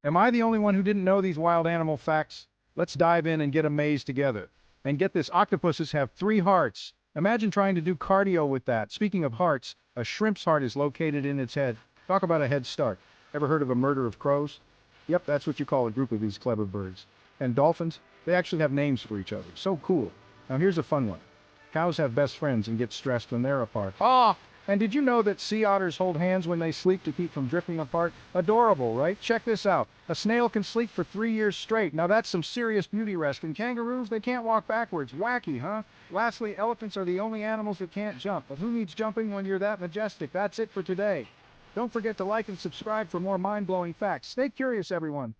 Am I the only one who didn't know these wild animal facts? Let's dive in and get amazed together. And get this, octopuses have 3 hearts. Imagine trying to do cardio with that. Speaking of hearts, a shrimp's heart is located in its head. Talk about a head start. Ever heard of a murder of crows? Yep, that's what you call a group of these clever birds. And dolphins? They actually have names for each other. So cool. Now here's a fun one. Cows have best friends and get stressed when they're apart. Ah! And did you know that sea otters hold hands when they sleep to keep from drifting apart? Adorable, right? Check this out. A snail can sleep for 3 years straight. Now that's some serious beauty rest. And kangaroos, they can't walk backwards. Wacky, huh? Lastly, elephants are the only animals that can't jump. But who needs jumping when you're that majestic? That's it for today. Don't forget to like and subscribe for more mind-blowing facts. Stay curious, everyone.